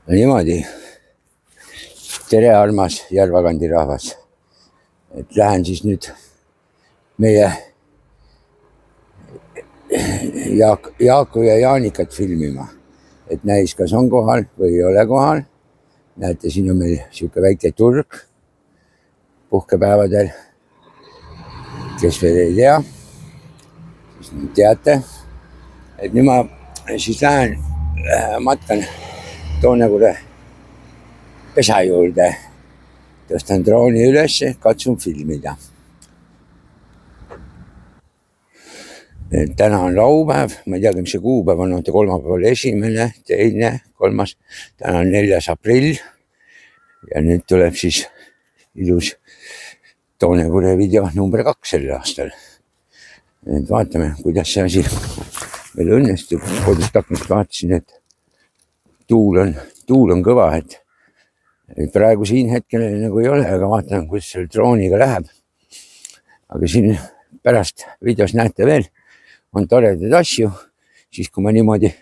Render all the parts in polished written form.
No niimoodi. Tere, armas Järvakandi rahvas. Et lähen siis nüüd meie Jaaku ja Jaanikat filmima. Et näis, kas on kohal või ei ole kohal. Näete, siin on meil siuke väike turg puhkepäevadel. Kes veel ei tea, siis nüüd teate. Et nüüd ma siis lähen matkan Toonekure pesa juurde. Tõstan drooni üles, katsun filmida. Täna on laupäev, ma ei tea, mis see kuupäev on, kolmapäeval 1., 2., 3. Täna on 4. aprill ja nüüd tuleb siis ilus Toonekure video number 2 sellel aastal. Nüüd vaatame, kuidas see asi meil õnnestub. Kodust aknast vaatasin, et tuul on kõva, et praegu siin hetkel nagu ei ole, aga vaatame, kuidas selle drooniga läheb. Aga siin pärast videos näete veel, on toredaid asju, siis kui ma niimoodi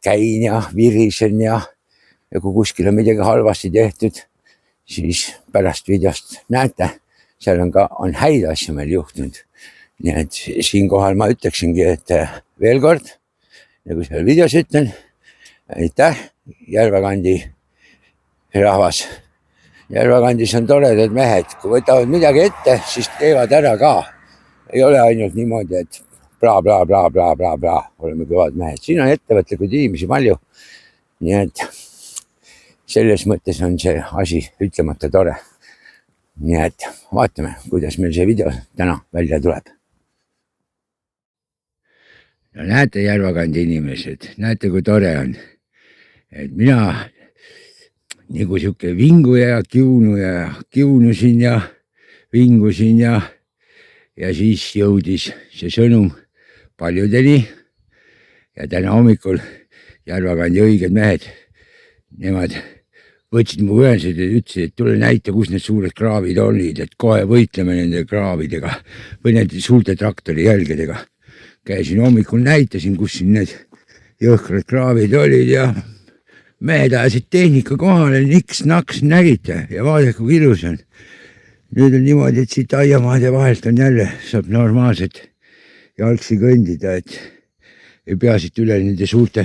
käin ja virisen ja kui kuskil on midagi halvasti tehtud, siis pärast videost näete, seal on häid asju meil juhtunud. Nii et siinkohal ma ütleksingi, et veel kord, nagu seal videos ütlen, aitäh, Järvakandi rahvas. Järvakandis on toredad mehed, kui võtavad midagi ette, siis teevad ära ka. Ei ole ainult niimoodi, et bla, oleme kõvad mehed. Siin on ettevõtlikud inimesi palju. Nii et selles mõttes on see asi ütlemata tore. Nii et vaatame, kuidas meil see video täna välja tuleb. No näete, Järvakandi inimesed, näete, kui tore on. Et mina nagu siuke vinguja ja kiunusin ja vingusin ja siis jõudis see sõnum paljudeni. Ja täna hommikul Järvakandi õiged mehed, nemad võtsid mu ühendused ja ütlesid, et tule näita, kus need suured kraavid olid, et kohe võitleme nende kraavidega või nende suurte traktori jälgedega. Käisin hommikul, näitasin, kus siin need jõhkrad kraavid olid ja mehed ajasid tehnika kohale, niks-naks nägite ja vaadake, kui ilus on. Nüüd on niimoodi, et siit aiamaade vahelt on jälle, saab normaalselt jalgsi kõndida, et ei pea siit üle nende suurte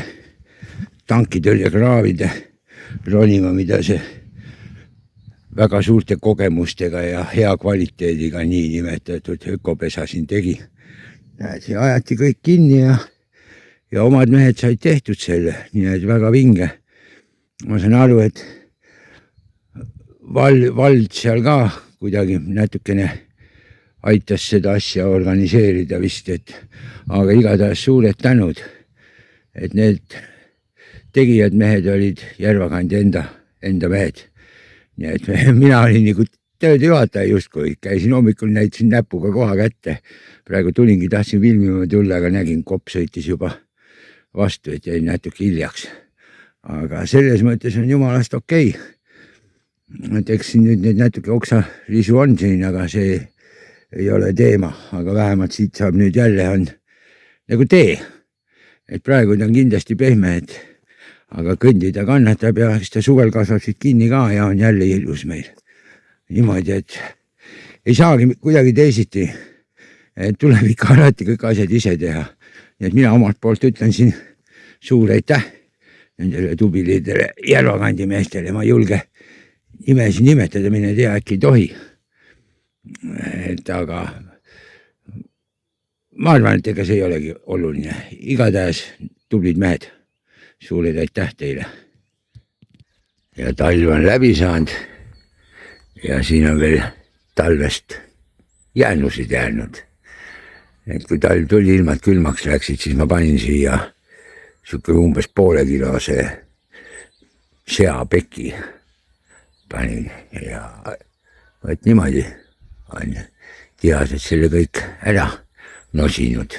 tankitõrjekraavide ronima, mida see väga suurte kogemustega ja hea kvaliteediga nii nimetatud ökopesa siin tegi. See ajati kõik kinni ja omad mehed said tehtud selle, nii et väga vinge. Ma saan aru, et vald seal ka kuidagi natukene aitas seda asja organiseerida vist, aga igatahes suured tänud, et need tegijad mehed olid Järvakandi enda mehed. Nii et mina olin nagu tööd juhataja justkui, käisin hommikul, näitasin näpuga koha kätte. Praegu tulingi, tahtsin filmima tulla, aga nägin, kopp sõitis juba vastu, et jäin natuke hiljaks. Aga selles mõttes on jumalast okei. Et eks siin nüüd natuke oksalisu on siin, aga see ei ole teema. Aga vähemalt siit saab nüüd jälle on nagu tee. Et praegu ta on kindlasti pehme, aga kõndida kannatab ja eks ta suvel kasvab siit kinni ka ja on jälle ilus meil. Niimoodi, et ei saagi kuidagi teisiti. Et tuleb ikka alati kõik asjad ise teha. Nii et mina omalt poolt ütlen siin suur aitäh nendele tubilidele Järvakandi meestele. Ma ei julge nimesi nimetada, mine tea, äkki ei tohi. Aga ma arvan, et ega see ei olegi oluline. Igatahes tublid mehed. Suured aitäh teile. Ja talv on läbi saanud ja siin on veel talvest jäänusid jäänud. Et kui talv tuli, ilmad külmaks läksid, siis ma panin siia siuke umbes poole kilose seapeki panin ja võt niimoodi on tihased selle kõik ära nosinud.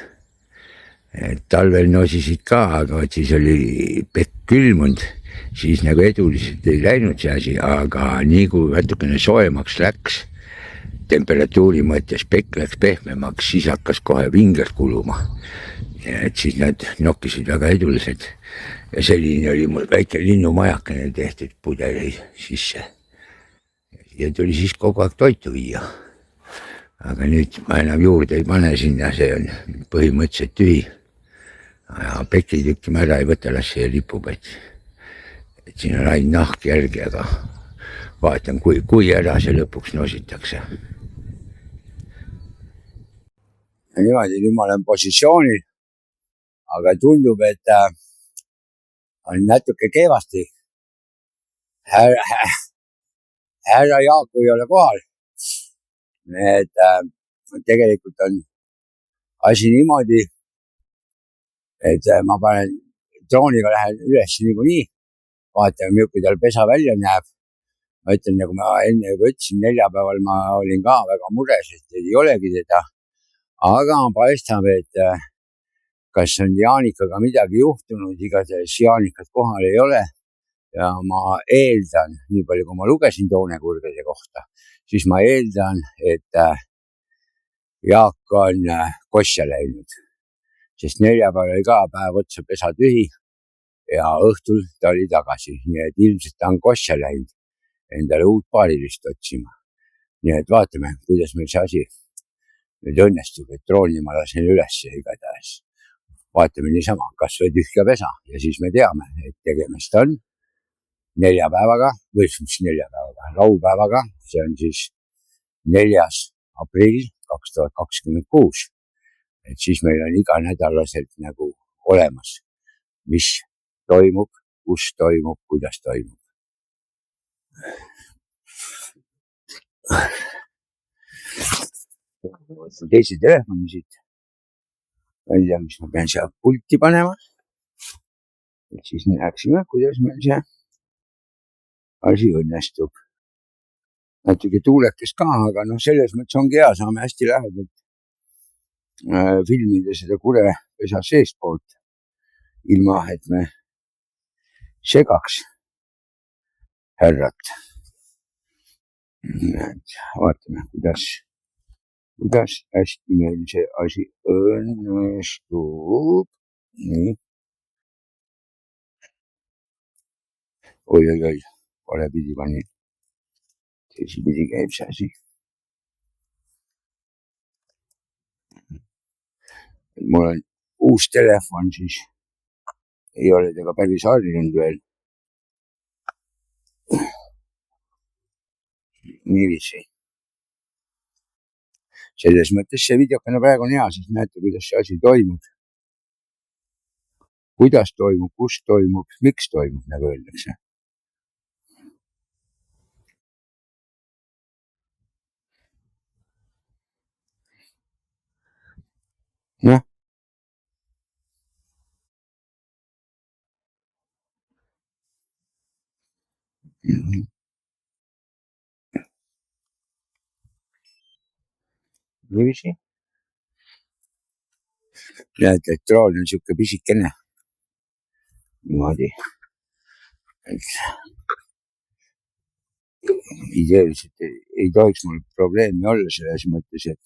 Et talvel nosisid ka, aga siis oli pekk külmunud, siis nagu eduliselt ei läinud see asi, aga nii kui natukene soojemaks läks, temperatuuri mõttes pekk läks pehmemaks, siis hakkas kohe vingelt kuluma. Et siis nad nokkisid väga eduliselt ja selline oli mul väike linnumajakene tehtud pudeli sisse. Ja tuli siis kogu aeg toitu viia. Aga nüüd ma enam juurde ei pane sinna, see on põhimõtteliselt tühi. Ja pekki tükkima ära ei võta, las see lipub, et siin on ainult nahk järgi, aga vaatan, kui ära see lõpuks nositakse. Ja niimoodi, nüüd ma olen positsioonil, aga tundub, et on natuke kehvasti. Härra Jaaku ei ole kohal. Et tegelikult on asi niimoodi, et ma panen drooniga lähen üles niikuinii, vaatame, milline tal pesa välja näeb. Ma ütlen, nagu ma enne juba ütlesin, neljapäeval ma olin ka väga mures, et ei olegi teda. Aga paistab, et kas on Jaanikaga midagi juhtunud, igatahes Jaanikat kohal ei ole. Ja ma eeldan, nii palju kui ma lugesin toonekurgede kohta, siis ma eeldan, et Jaak on kossa läinud. Sest neljapäeval oli ka päev otsa pesa tühi ja õhtul ta oli tagasi. Nii et ilmselt ta on kossa läinud endale uut paarilist otsima. Nii et vaatame, kuidas meil see asi nüüd õnnestub, et drooni ma lasen üles igatahes. Vaatame niisama, kas või tühja pesa ja siis me teame, et tegemist on neljapäevaga, või mis neljapäevaga, laupäevaga, see on siis 4. aprill 2026. Et siis meil on iganädalaselt nagu olemas, mis toimub, kus toimub, kuidas toimub. Teise telefoni siit. Ma ei tea, mis ma pean seal pulti panema. Et siis näeksime, kuidas meil see asi õnnestub. Natuke tuulekas ka, aga selles mõttes ongi hea, saame hästi lähedalt filmida seda kurepesa seestpoolt, ilma et me segaks härrat. Vaatame, kuidas hästi meil see asi õnnestub. Nii. Oi, vale pidi panin. Teisi pidi käib see asi. Mul on uus telefon, siis ei ole tega päris harjunud veel. Niiviisi. Selles mõttes see videokene praegu on hea, siis näete, kuidas see asi toimub. Kuidas toimub, kus toimub, miks toimub, nagu öeldakse. Noh. Niiviisi. Näete, et droon on siuke pisikene. Niimoodi. Ideeliselt ei tohiks mul probleemi olla selles mõttes, et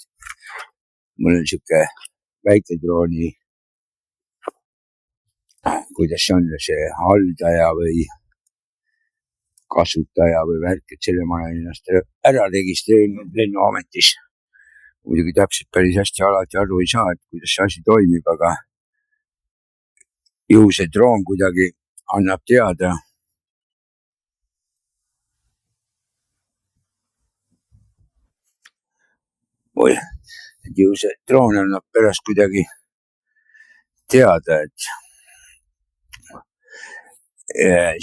mul on siuke väike drooni, kuidas see on see haldaja või kasutaja või värk, et selle ma olen ennast ära registreerinud lennuametis. Muidugi täpselt päris hästi alati aru ei saa, et kuidas see asi toimib, aga ju see droon kuidagi annab teada. Et ju see droon annab pärast kuidagi teada, et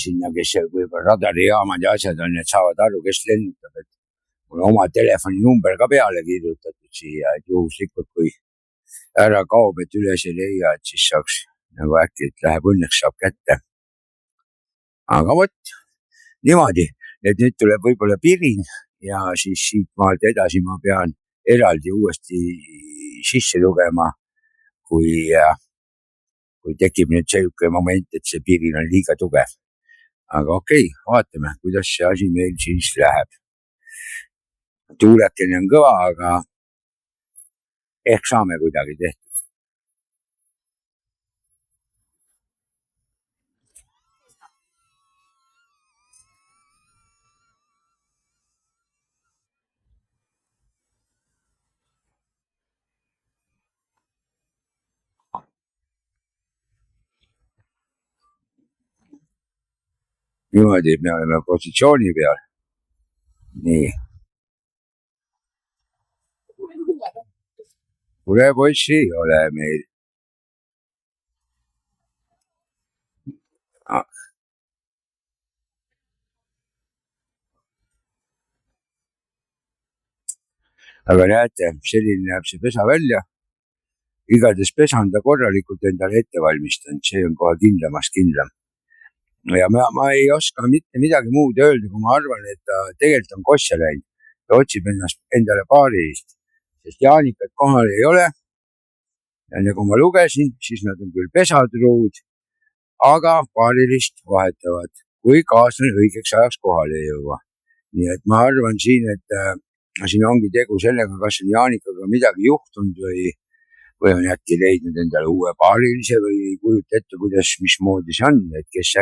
sinna, kes võib-olla radarijaamad ja asjad on, et saavad aru, kes lennutab, et mul oma telefoni number ka peale kirjutatud siia, et juhuslikult, kui ära kaob, et üles ei leia, et siis saaks nagu äkki, et läheb õnneks saab kätte. Aga vot, niimoodi, et nüüd tuleb võib-olla pirin ja siis siit maalt edasi ma pean eraldi uuesti sisse lugema, kui tekib nüüd selline moment, et see pirin on liiga tugev. Aga okei, vaatame, kuidas see asi meil siis läheb. tuulekene on kõva, aga ehk saame kuidagi tehtud. Niimoodi, et me oleme positsiooni peal. Nii. Kuule poissi ei ole meil. Aga näete, selline näeb see pesa välja. Igatahes pesa on ta korralikult endale ette valmistanud, see on kohe kindlamast kindlam. Ja ma ei oska mitte midagi muud öelda, kui ma arvan, et ta tegelikult on kosse läinud. Ta otsib ennast endale paarilist, sest Jaanikat kohal ei ole. Ja nagu ma lugesin, siis nad on küll pesadruud, aga paarilist vahetavad, kui kaaslane õigeks ajaks kohale ei jõua. Nii et ma arvan siin, et siin ongi tegu sellega, kas on Jaanikaga midagi juhtunud või on äkki leidnud endale uue paarilise või ei kujuta ette, mismoodi see on, et kes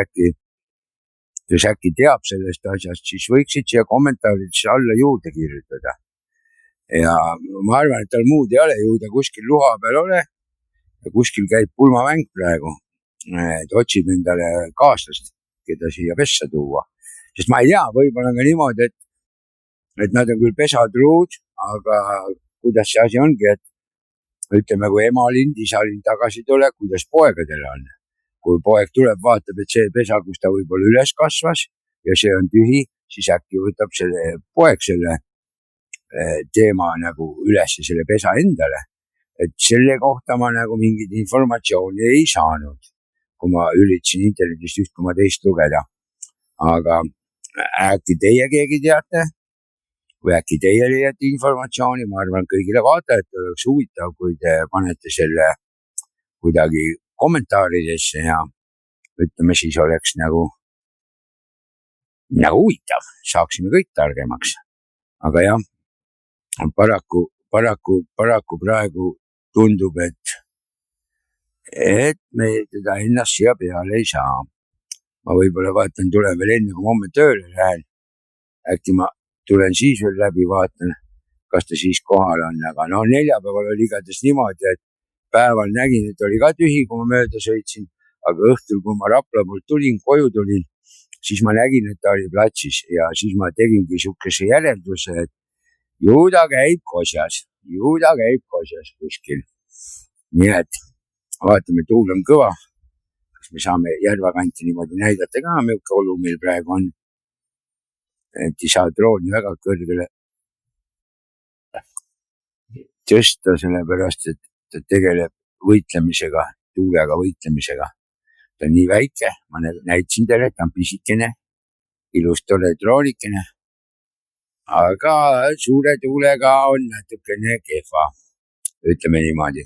äkki teab sellest asjast, siis võiksid siia kommentaaridesse alla juurde kirjutada. Ja ma arvan, et tal muud ei ole, ju ta kuskil luha peal ole ja kuskil käib pulmamäng praegu, et otsib endale kaaslast, keda siia pessa tuua. Sest ma ei tea, võib-olla ka niimoodi, et nad on küll pesadruud, aga kuidas see asi ongi, et ütleme, kui emalind, isalind tagasi tuleb, kuidas poegadel on. Kui poeg tuleb, vaatab, et see pesa, kus ta võib-olla üles kasvas ja see on tühi, siis äkki võtab selle poeg selle teema nagu üles ja selle pesa endale. Et selle kohta ma nagu mingit informatsiooni ei saanud, kui ma üritasin internetist üht koma teist lugeda. Aga äkki teie keegi teate? Või äkki teie leiate informatsiooni, ma arvan, kõigile vaatajatele oleks huvitav, kui te panete selle kuidagi kommentaaridesse ja ütleme siis oleks nagu huvitav, saaksime kõik targemaks. Aga jah, paraku praegu tundub, et me teda ennast siia peale ei saa. Ma võib-olla vaatan, tulen veel enne, kui homme tööle lähen. Äkki ma tulen siis veel läbi, vaatan, kas ta siis kohal on, aga no neljapäeval oli igatahes niimoodi, et päeval nägin, et oli ka tühi, kui ma mööda sõitsin, aga õhtul, kui ma Rapla poolt koju tulin, siis ma nägin, et ta oli platsis ja siis ma tegingi sihukese järelduse, et ju ta käib kosjas kuskil. Nii et vaatame, tuul on kõva, kas me saame järvakanti niimoodi näidata ka, milline olu meil praegu on. Et ei saa drooni väga kõrgele tõsta, sellepärast, et ta tegeleb võitlemisega, tuulega võitlemisega. Ta on nii väike, ma näitasin teile, ta on pisikene, ilus tore droonikene, aga suure tuulega on natukene kehva, ütleme niimoodi.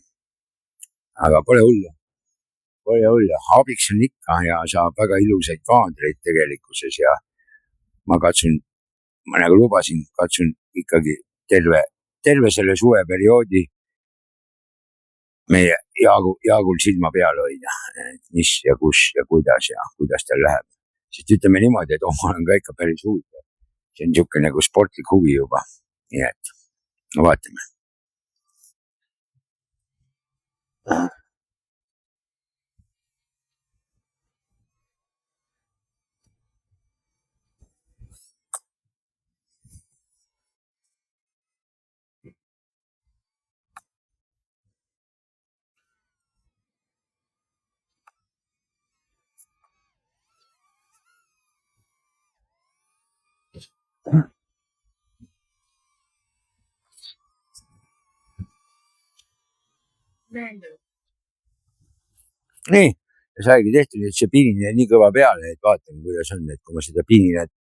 Aga pole hullu, abiks on ikka ja saab väga ilusaid kaadreid tegelikkuses ja ma nagu lubasin, katsun ikkagi terve selle suveperioodi meie Jaagul silma peal hoida, mis ja kus ja kuidas tal läheb. Sest ütleme niimoodi, et omal on ka ikka päris huvitav. See on niisugune nagu sportlik huvi juba. Nii et no vaatame. Nii, ja saigi tehtud, et see pinine nii kõva peale, et vaatame, kuidas on, et kui ma seda pininet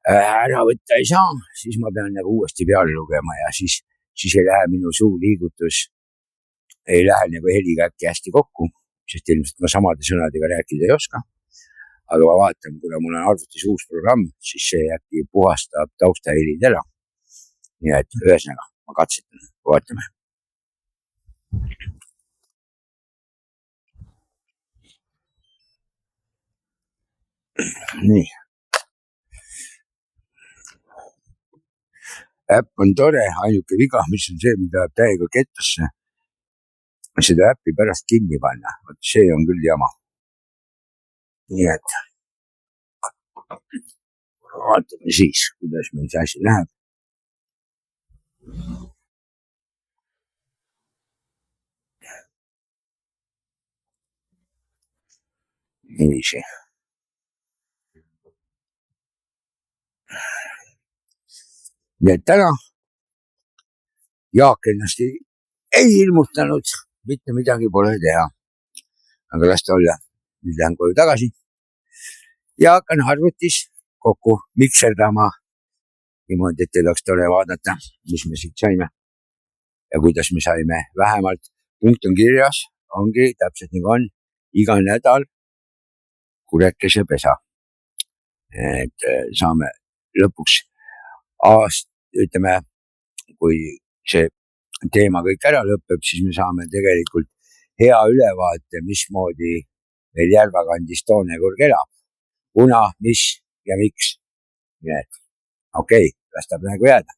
ära võtta ei saa, siis ma pean nagu uuesti peale lugema ja siis ei lähe minu suuliigutus, ei lähe nagu heliga äkki hästi kokku, sest ilmselt ma samade sõnadega rääkida ei oska. Aga ma vaatan, kuna mul on arvutis uus programm, siis see äkki puhastab taustahelid ära. nii et ühesõnaga ma katsetan, vaatame. nii. äpp on tore, ainuke viga, mis on see, mida läheb täiega kettasse. seda äppi pärast kinni panna, vot see on küll jama. nii et vaatame siis, kuidas meil see asi läheb. niiviisi. nii et täna Jaak ennast ei ilmutanud, mitte midagi pole teha. aga las ta olla, nüüd lähen koju tagasi ja hakkan arvutis kokku mikserdama niimoodi, et teil oleks tore vaadata, mis me siit saime ja kuidas me saime. vähemalt punkt on kirjas, ongi täpselt nagu on, iga nädal kurekese pesa. et saame lõpuks ütleme, kui see teema kõik ära lõpeb, siis me saame tegelikult hea ülevaate, mismoodi meil Järvakandis toonekurg elab. kuna, mis ja miks. nii et okei, las ta praegu jääda.